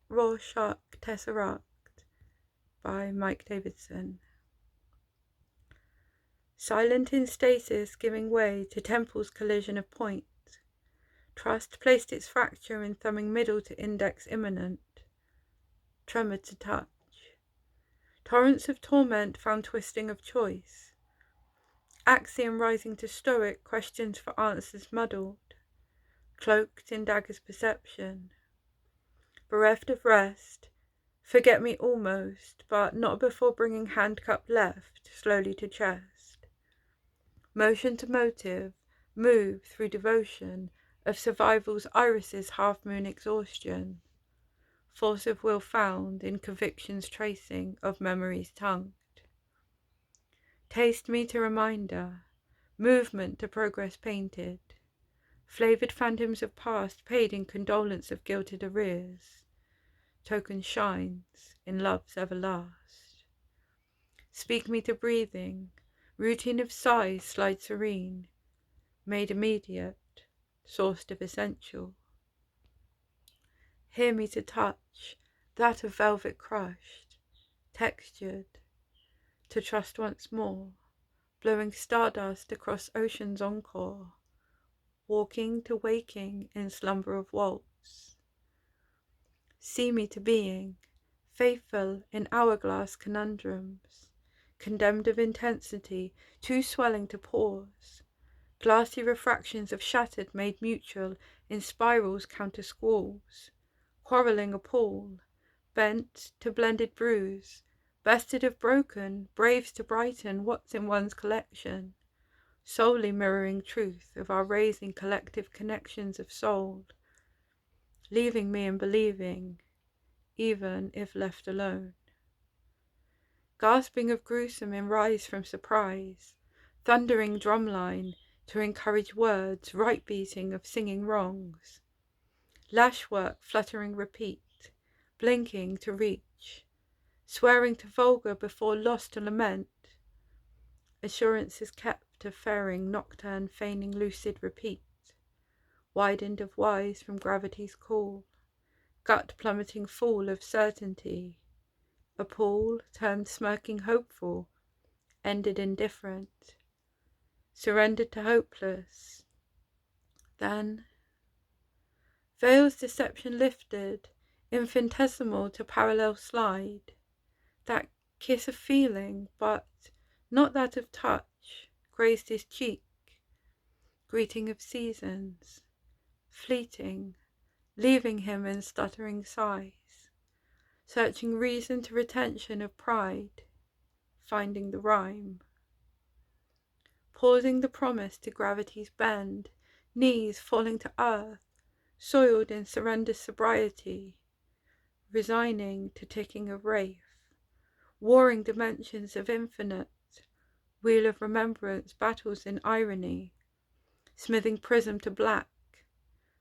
Rorschach Tesseract by Davidson. Silent in stasis, giving way to temple's collision of points, trust placed its fracture in thumbing middle to index imminent, tremored to touch. Torrents of torment found twisting of choice. Axiom rising to stoic, questions for answers muddled, cloaked in dagger's perception. Bereft of rest, forget me almost, but not before bringing hand cup left slowly to chest. Motion to motive, move through devotion of survival's irises half-moon exhaustion. Force of will found in conviction's tracing of memories tongued. Taste me to reminder, movement to progress painted. Flavoured phantoms of past paid in condolence of gilded arrears. Token shines in love's everlast. Speak me to breathing, routine of sighs slide serene, made immediate, sourced of essential. Hear me to touch, that of velvet crushed, textured, to trust once more, blowing stardust across ocean's encore, walking to waking in slumber of waltz. See me to being, faithful in hourglass conundrums, condemned of intensity, too swelling to pause, glassy refractions of shattered made mutual in spirals counter squalls, quarrelling appall, bent to blended bruise, bested of broken, braves to brighten what's in one's collection, solely mirroring truth of our raising collective connections of soul, leaving me in believing, even if left alone. Gasping of gruesome in rise from surprise, thundering drumline to encourage words, right beating of singing wrongs, lashwork fluttering repeat, blinking to reach, swearing to vulgar before lost to lament, assurances kept of faring nocturne feigning lucid repeat, widened of wise from gravity's call, gut plummeting fall of certainty, appall turned smirking hopeful, ended indifferent, surrendered to hopeless. Then veil's deception lifted, infinitesimal to parallel slide, that kiss of feeling, but not that of touch, grazed his cheek, greeting of seasons, fleeting, leaving him in stuttering sighs, searching reason to retention of pride, finding the rhyme. Pausing the promise to gravity's bend, knees falling to earth, soiled in surrender sobriety, resigning to ticking of wraith, warring dimensions of infinite, wheel of remembrance battles in irony, smithing prism to black,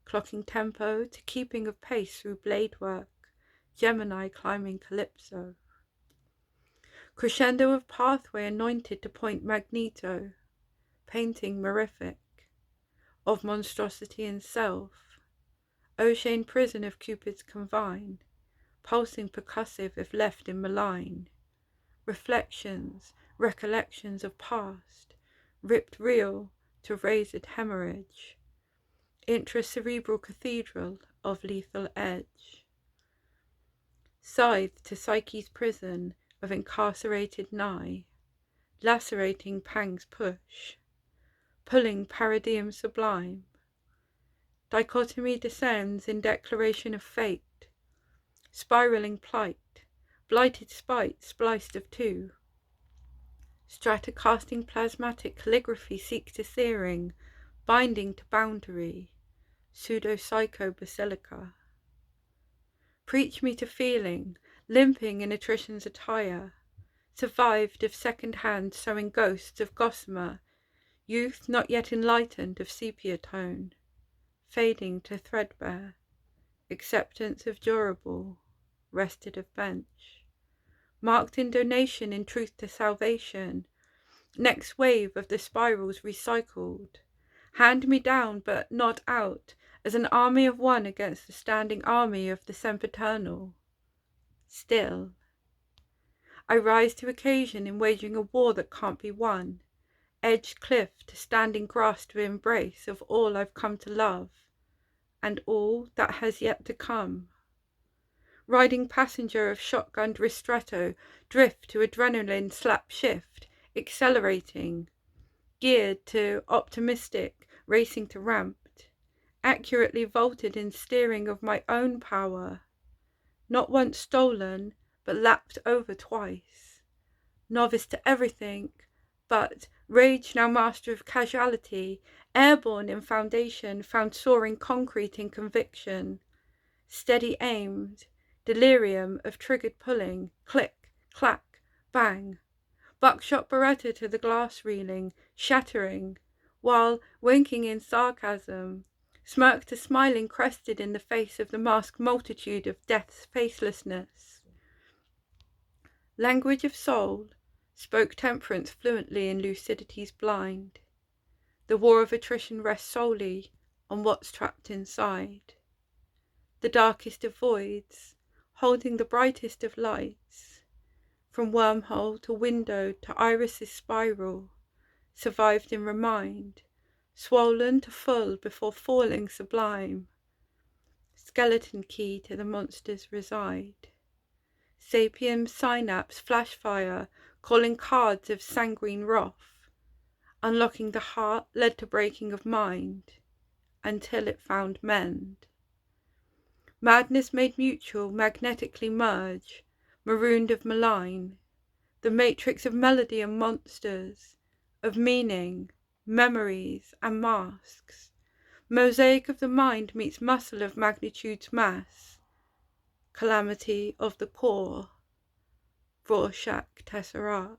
clocking tempo to keeping of pace through blade work, Gemini climbing calypso. Crescendo of pathway anointed to point magneto, painting mirific, of monstrosity in self, Ocean prison of Cupid's confine, pulsing percussive if left in malign, reflections, recollections of past, ripped real to razored hemorrhage, intracerebral cathedral of lethal edge. Scythe to psyche's prison of incarcerated nigh, lacerating pangs push, pulling paradium sublime. Dichotomy descends in declaration of fate, spiraling plight, blighted spite spliced of two. Stratocasting plasmatic calligraphy seeks to searing, binding to boundary, pseudo-psycho basilica. Preach me to feeling, limping in attrition's attire, survived of second-hand sowing ghosts of gossamer, youth not yet enlightened of sepia tone, fading to threadbare, acceptance of durable, rested of bench, marked in donation in truth to salvation, next wave of the spirals recycled, hand me down but not out, as an army of one against the standing army of the sempiternal. Still, I rise to occasion in waging a war that can't be won, edged cliff to standing grasp of embrace of all I've come to love, and all that has yet to come. Riding passenger of shotgunned ristretto, drift to adrenaline slap shift, accelerating, geared to optimistic, racing to ramped, accurately vaulted in steering of my own power, not once stolen, but lapped over twice, novice to everything, but rage now master of casualty, airborne in foundation, found soaring concrete in conviction, steady aimed, delirium of triggered pulling, click, clack, bang, buckshot beretta to the glass reeling, shattering, while winking in sarcasm, smirk to smiling crested in the face of the masked multitude of death's facelessness. Language of soul, spoke temperance fluently in lucidity's blind. The war of attrition rests solely on what's trapped inside. The darkest of voids, holding the brightest of lights, from wormhole to window to iris's spiral, survived in remind, swollen to full before falling sublime. Skeleton key to the monsters reside. Sapien synapse flash fire, calling cards of sanguine wrath, unlocking the heart led to breaking of mind, until it found mend. Madness made mutual, magnetically merge, marooned of malign, the matrix of melody and monsters, of meaning, memories and masks, mosaic of the mind meets muscle of magnitude's mass, calamity of the core, Rorschach Tesseract.